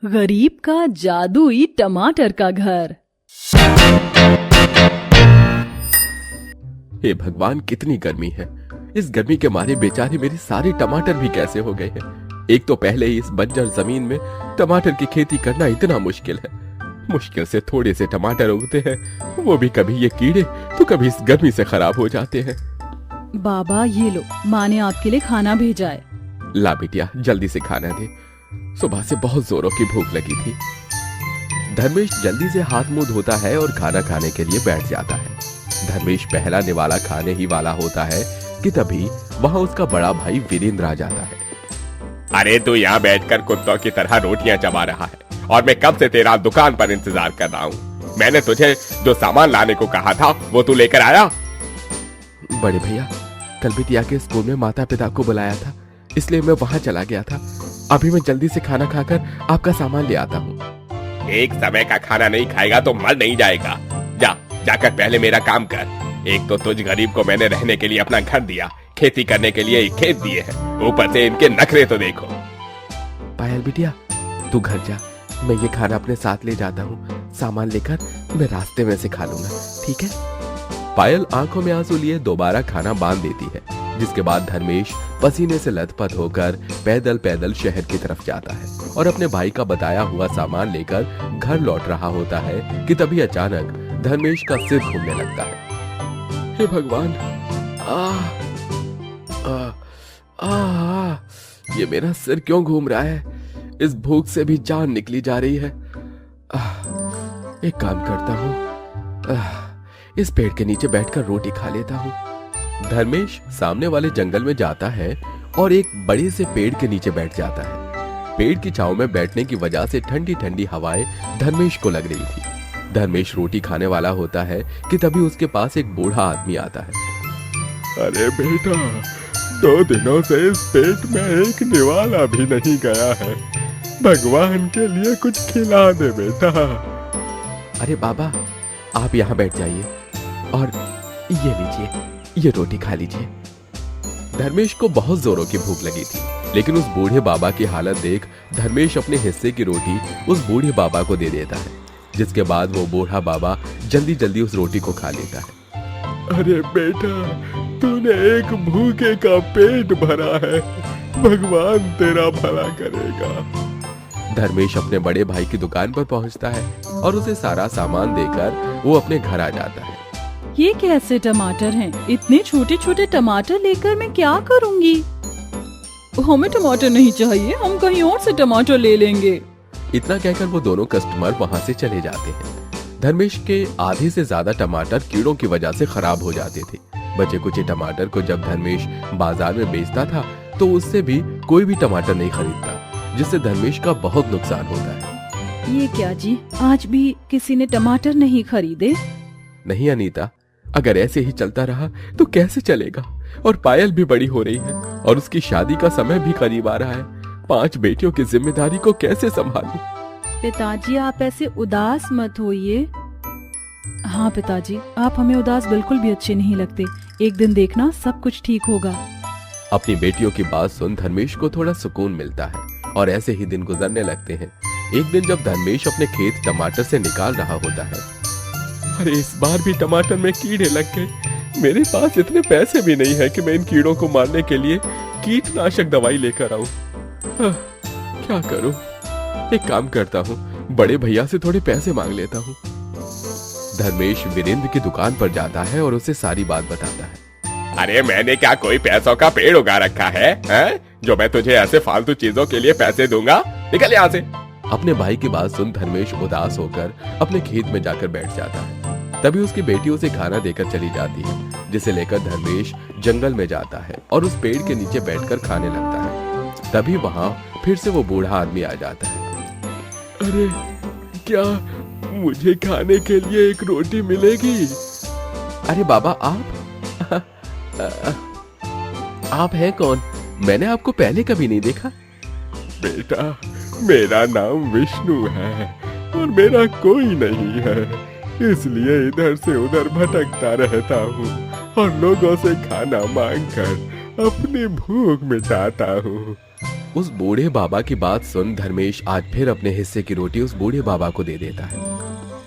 गरीब का जादुई टमाटर का घर। हे भगवान, कितनी गर्मी है। इस गर्मी के मारे बेचारे मेरे सारे टमाटर भी कैसे हो गए हैं। एक तो पहले ही इस बंजर जमीन में टमाटर की खेती करना इतना मुश्किल है। मुश्किल से थोड़े से टमाटर उगते हैं, वो भी कभी ये कीड़े तो कभी इस गर्मी से खराब हो जाते हैं। बाबा ये लो, माँ ने आपके लिए खाना भेजा है। ला बिटिया, जल्दी से खाना दे, सुबह से बहुत जोरों की भूख लगी थी। धर्मेश जल्दी से हाथ मुंह धोता है और खाना खाने के लिए बैठ जाता है। धर्मेश पहला निवाला खाने ही वाला होता है कि तभी वहां उसका बड़ा भाई वीरेंद्र आ जाता है। अरे तू यहाँ बैठकर कुत्तों की तरह रोटियां चबा रहा है और मैं कब से तेरा दुकान पर इंतजार कर रहा हूँ। मैंने तुझे जो सामान लाने को कहा था वो तू लेकर आया? बड़े भैया, कल बिटिया के स्कूल में माता पिता को बुलाया था, इसलिए मैं वहां चला गया था। अभी मैं जल्दी से खाना खाकर आपका सामान ले आता हूँ। एक समय का खाना नहीं खाएगा तो मर नहीं जाएगा। जाकर पहले मेरा काम कर। एक तो तुझ गरीब को मैंने रहने के लिए अपना घर दिया, खेती करने के लिए खेत दिए हैं, ऊपर से इनके नखरे तो देखो। पायल बिटिया, तू घर जा, मैं ये खाना अपने साथ ले जाता हूँ। सामान लेकर मैं रास्ते में से खा लूंगा, ठीक है? पायल आंखों में आंसू लिए दोबारा खाना बांध देती है, जिसके बाद धर्मेश पसीने से लथपथ होकर पैदल पैदल शहर की तरफ जाता है और अपने भाई का बताया हुआ सामान लेकर घर लौट रहा होता है कि तभी अचानक धर्मेश का सिर घूमने लगता है। हे भगवान, ये मेरा सिर क्यों घूम रहा है? इस भूख से भी जान निकली जा रही है। एक काम करता हूँ, इस पेड़ के नीचे बैठकर रोटी खा लेता हूँ। धर्मेश सामने वाले जंगल में जाता है और एक बड़े से पेड़ के नीचे बैठ जाता है। पेड़ की छांव में बैठने की वजह से ठंडी ठंडी हवाएं धर्मेश को लग रही थी। धर्मेश रोटी खाने वाला होता है कि तभी उसके पास एक बूढ़ा आदमी आता है। अरे बेटा, 2 दिनों से इस पेट में एक निवाला भी नहीं गया है। भगवान के लिए कुछ खिला दे बेटा। अरे बाबा, आप यहाँ बैठ जाइए और ये लीजिए, ये रोटी खा लीजिए। धर्मेश को बहुत जोरों की भूख लगी थी, लेकिन उस बूढ़े बाबा की हालत देख धर्मेश अपने हिस्से की रोटी उस बूढ़े बाबा को दे देता है, जिसके बाद वो बूढ़ा बाबा जल्दी जल्दी उस रोटी को खा लेता है। अरे बेटा, तूने एक भूखे का पेट भरा है, भगवान तेरा भला करेगा। धर्मेश अपने बड़े भाई की दुकान पर पहुंचता है और उसे सारा सामान देकर वो अपने घर आ जाता है। ये कैसे टमाटर हैं? इतने छोटे छोटे टमाटर लेकर मैं क्या करूँगी? हमें टमाटर नहीं चाहिए, हम कहीं और से टमाटर ले लेंगे। इतना कहकर वो दोनों कस्टमर वहाँ से चले जाते हैं। धर्मेश के आधे से ज्यादा टमाटर कीड़ों की वजह से खराब हो जाते थे। बचे कुछ टमाटर को जब धर्मेश बाजार में बेचता था तो उससे भी कोई भी टमाटर नहीं खरीदता, जिससे धर्मेश का बहुत नुकसान होता है। ये क्या जी, आज भी किसी ने टमाटर नहीं खरीदे? नहीं अनीता, अगर ऐसे ही चलता रहा तो कैसे चलेगा? और पायल भी बड़ी हो रही है और उसकी शादी का समय भी करीब आ रहा है। 5 बेटियों की जिम्मेदारी को कैसे संभालूं? पिताजी, आप ऐसे उदास मत होइए। हाँ पिताजी, आप हमें उदास बिल्कुल भी अच्छे नहीं लगते। एक दिन देखना, सब कुछ ठीक होगा। अपनी बेटियों की बात सुन धर्मेश को थोड़ा सुकून मिलता है और ऐसे ही दिन गुजरने लगते हैं। एक दिन जब धर्मेश अपने खेत टमाटर से निकाल रहा होता है, अरे इस बार भी टमाटर में कीड़े लग गए। मेरे पास इतने पैसे भी नहीं है कि मैं इन कीड़ों को मारने के लिए कीटनाशक दवाई लेकर आऊं। क्या करूं? एक काम करता हूँ, बड़े भैया से थोड़े पैसे मांग लेता हूँ। धर्मेश वीरेंद्र की दुकान पर जाता है और उसे सारी बात बताता है। अरे मैंने क्या कोई पैसों का पेड़ उगा रखा है, जो मैं तुझे ऐसे फालतू चीजों के लिए पैसे दूंगा? निकल यहाँ से। अपने भाई की बात सुन धर्मेश उदास होकर अपने खेत में जाकर बैठ जाता है। तभी उसकी बेटी उसे खाना देकर चली जाती है, जिसे लेकर धर्मेश जंगल में जाता है और उस पेड़ के नीचे बैठकर खाने लगता है। तभी वहां फिर से वो बूढ़ा आदमी आ जाता है। अरे क्या मुझे खाने के लिए एक रोटी मिलेगी? अरे बाबा, आप हैं कौन? मैंने आपको पहले कभी नहीं देखा। बेटा, मेरा नाम विष्णु है और मेरा कोई नहीं है, इसलिए इधर से उधर भटकता रहता हूँ और लोगों से खाना मांगकर अपनी भूख मिटाता हूँ। उस बूढ़े बाबा की बात सुन धर्मेश आज फिर अपने हिस्से की रोटी उस बूढ़े बाबा को दे देता है।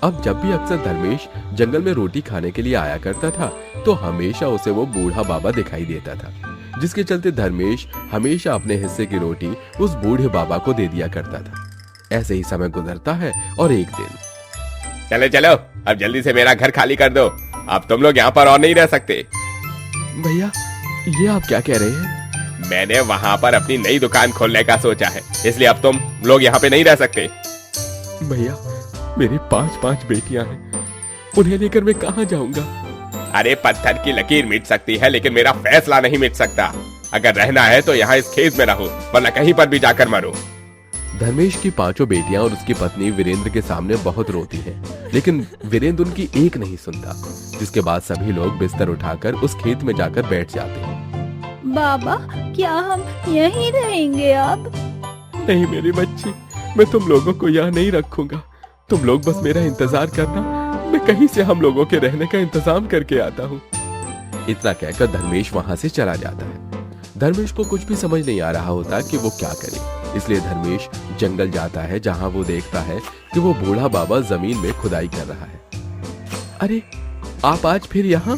अब जब भी अक्सर धर्मेश जंगल में रोटी खाने के लिए आया करता था तो हमेशा उसे वो बूढ़ा बाबा दिखाई देता था, जिसके चलते धर्मेश हमेशा अपने हिस्से की रोटी उस बूढ़े बाबा को दे दिया करता था। ऐसे ही समय गुजरता है और एक दिन, चलो चलो अब जल्दी से मेरा घर खाली कर दो, अब तुम लोग यहाँ पर और नहीं रह सकते। भैया ये आप क्या कह रहे हैं? मैंने वहाँ पर अपनी नई दुकान खोलने का सोचा है, इसलिए अब तुम लोग यहाँ पे नहीं रह सकते। भैया मेरी 5 बेटियां हैं, उन्हें लेकर मैं कहाँ जाऊंगा? अरे पत्थर की लकीर मिट सकती है लेकिन मेरा फैसला नहीं मिट सकता। अगर रहना है तो यहाँ इस खेत में रहो, वरना कहीं पर भी जाकर मरो। धर्मेश की 5 बेटियां और उसकी पत्नी वीरेंद्र के सामने बहुत रोती हैं, लेकिन वीरेंद्र उनकी एक नहीं सुनता, जिसके बाद सभी लोग बिस्तर उठाकर उस खेत में जाकर बैठ जाते हैं। बाबा क्या हम यहीं रहेंगे अब? नहीं मेरी बच्ची, मैं तुम लोगों को यहाँ नहीं रखूंगा, तुम लोग बस मेरा इंतजार करना, मैं कहीं से हम लोगों के रहने का इंतजाम करके आता हूँ। इतना कहकर धर्मेश वहां से चला जाता है। धर्मेश को कुछ भी समझ नहीं आ रहा होता कि वो क्या करे, इसलिए धर्मेश जंगल जाता है, जहां वो देखता है कि वो बूढ़ा बाबा जमीन में खुदाई कर रहा है। अरे आप आज फिर यहाँ,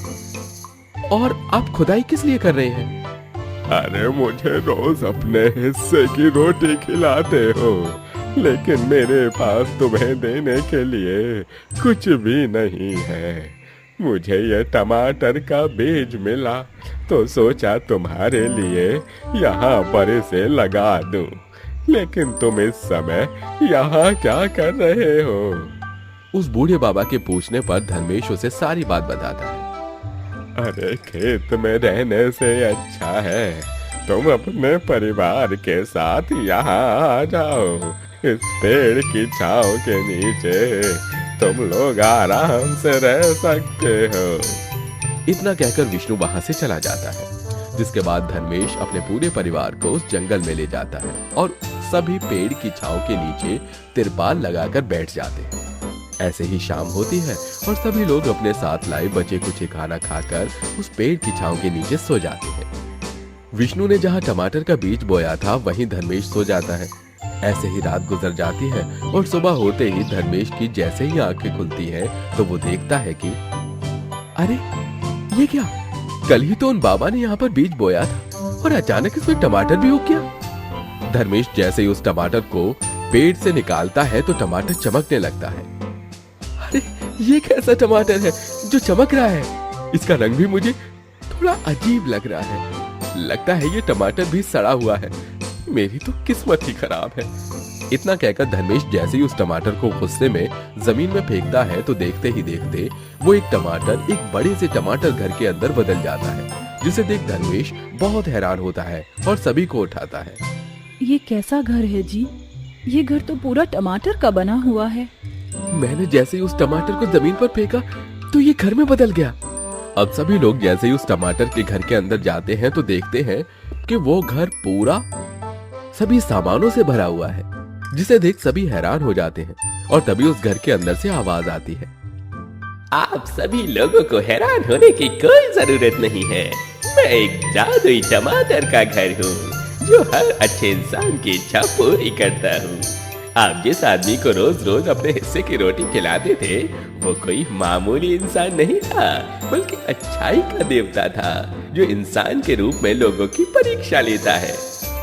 और आप खुदाई किस लिए कर रहे हैं? अरे मुझे रोज अपने हिस्से की रोटी खिलाते हो, लेकिन मेरे पास तुम्हें देने के लिए कुछ भी नहीं है। मुझे ये टमाटर का बीज मिला तो सोचा तुम्हारे लिए यहाँ पर इसे लगा दूं, लेकिन तुम इस समय यहाँ क्या कर रहे हो? उस बूढ़े बाबा के पूछने पर धर्मेश उसे सारी बात बताता है। अरे खेत में रहने से अच्छा है तुम अपने परिवार के साथ यहाँ आ जाओ, इस पेड़ की छांव के नीचे तुम लोग आराम से रह सकते हो। इतना कहकर विष्णु वहां से चला जाता है, जिसके बाद धर्मेश अपने पूरे परिवार को उस जंगल में ले जाता है और सभी पेड़ की छांव के नीचे तिरपाल लगाकर बैठ जाते हैं। ऐसे ही शाम होती है और सभी लोग अपने साथ लाए बचे कुछ खाना खाकर उस पेड़ की छांव के नीचे सो जाते हैं। विष्णु ने जहां टमाटर का बीज बोया था वहीं धर्मेश सो जाता है। ऐसे ही रात गुजर जाती है और सुबह होते ही धर्मेश की जैसे ही आंखें खुलती हैं तो वो देखता है कि अरे ये क्या, कल ही तो उन बाबा ने यहाँ पर बीज बोया था और अचानक इसमें टमाटर भी उग गया। धर्मेश जैसे ही उस टमाटर को पेड़ से निकालता है तो टमाटर चमकने लगता है। अरे ये कैसा टमाटर है जो चमक रहा है? इसका रंग भी मुझे थोड़ा अजीब लग रहा है, लगता है ये टमाटर भी सड़ा हुआ है, मेरी तो किस्मत ही खराब है। इतना कहकर धर्मेश जैसे ही उस टमाटर को गुस्से में जमीन में फेंकता है तो देखते ही देखते वो एक टमाटर एक बड़े से टमाटर घर के अंदर बदल जाता है, जिसे देख धर्मेश बहुत हैरान होता है और सभी को उठाता है। ये कैसा घर है जी? ये घर तो पूरा टमाटर का बना हुआ है। मैंने जैसे ही उस टमाटर को जमीन पर फेंका तो ये घर में बदल गया। अब सभी लोग जैसे ही उस टमाटर के घर के अंदर जाते हैं तो देखते हैं कि वो घर पूरा सभी सामानों से भरा हुआ है, जिसे देख सभी हैरान हो जाते हैं और तभी उस घर के अंदर से आवाज आती है। आप सभी लोगों को हैरान होने की कोई जरूरत नहीं है, मैं एक जादुई टमाटर का घर हूँ जो हर अच्छे इंसान की इच्छा पूरी करता हूँ। आप जिस आदमी को रोज रोज अपने हिस्से की रोटी खिलाते थे वो कोई मामूली इंसान नहीं था, बल्कि अच्छाई का देवता था जो इंसान के रूप में लोगों की परीक्षा लेता है।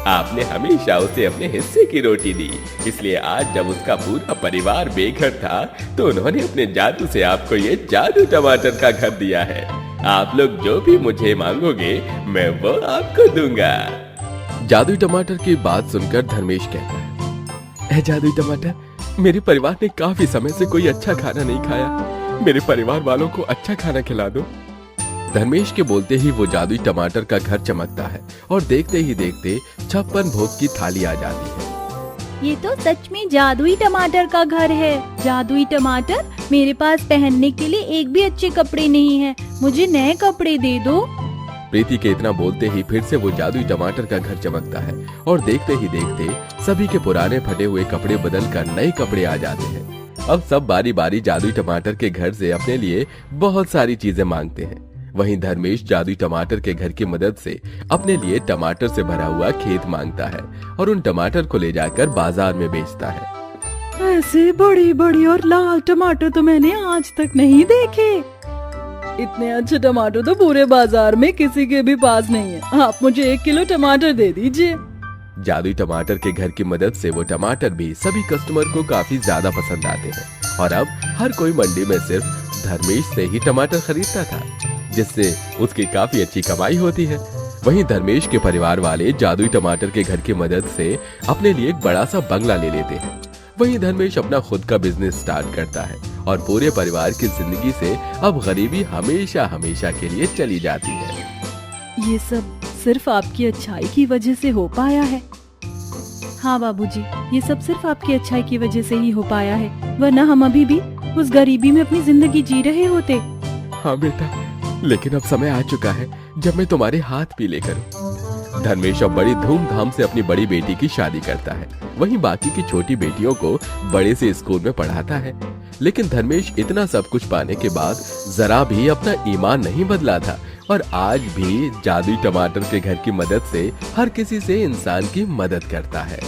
आपने हमेशा उसे अपने हिस्से की रोटी दी, इसलिए आज जब उसका पूरा परिवार बेघर था तो उन्होंने अपने जादू से आपको ये जादू टमाटर का घर दिया है। आप लोग जो भी मुझे मांगोगे मैं वो आपको दूंगा। जादुई टमाटर की बात सुनकर धर्मेश कहता है, ऐ जादुई टमाटर, मेरे परिवार ने काफी समय से कोई अच्छा खाना नहीं खाया, मेरे परिवार वालों को अच्छा खाना खिला दो। धर्मेश के बोलते ही वो जादुई टमाटर का घर चमकता है और देखते ही देखते 56 भोग की थाली आ जाती है। ये तो सच में जादुई टमाटर का घर है। जादुई टमाटर, मेरे पास पहनने के लिए एक भी अच्छे कपड़े नहीं है, मुझे नए कपड़े दे दो। प्रीति के इतना बोलते ही फिर से वो जादुई टमाटर का घर चमकता है और देखते ही देखते सभी के पुराने फटे हुए कपड़े बदलकर नए कपड़े आ जाते हैं। अब सब बारी बारी जादुई टमाटर के घर से अपने लिए बहुत सारी चीजें मांगते हैं। वहीं धर्मेश जादुई टमाटर के घर की मदद से अपने लिए टमाटर से भरा हुआ खेत मांगता है और उन टमाटर को ले जाकर बाजार में बेचता है। ऐसे बड़ी बड़ी और लाल टमाटर तो मैंने आज तक नहीं देखे। इतने अच्छे टमाटर तो पूरे बाजार में किसी के भी पास नहीं है। आप मुझे 1 किलो टमाटर दे दीजिए। जादुई टमाटर के घर की मदद से वो टमाटर भी सभी कस्टमर को काफी ज्यादा पसंद आते हैं और अब हर कोई मंडी में सिर्फ धर्मेश से ही टमाटर खरीदता था, जिससे उसकी काफी अच्छी कमाई होती है। वहीं धर्मेश के परिवार वाले जादुई टमाटर के घर की मदद से अपने लिए एक बड़ा सा बंगला ले लेते हैं। वहीं धर्मेश अपना खुद का बिजनेस स्टार्ट करता है और पूरे परिवार की जिंदगी से अब गरीबी हमेशा हमेशा के लिए चली जाती है। ये सब सिर्फ आपकी अच्छाई की वजह से हो पाया है। हाँ बाबूजी, ये सब सिर्फ आपकी अच्छाई की वजह से ही हो पाया है, वरना हम अभी भी उस गरीबी में अपनी जिंदगी जी रहे होते। हाँ बेटा, लेकिन अब समय आ चुका है जब मैं तुम्हारे हाथ पीले करूं। धर्मेश अब बड़ी धूमधाम से अपनी बड़ी बेटी की शादी करता है। वहीं बाकी की छोटी बेटियों को बड़े से स्कूल में पढ़ाता है। लेकिन धर्मेश इतना सब कुछ पाने के बाद जरा भी अपना ईमान नहीं बदला था और आज भी जादुई टमाटर के घर की मदद से हर किसी से इंसान की मदद करता है।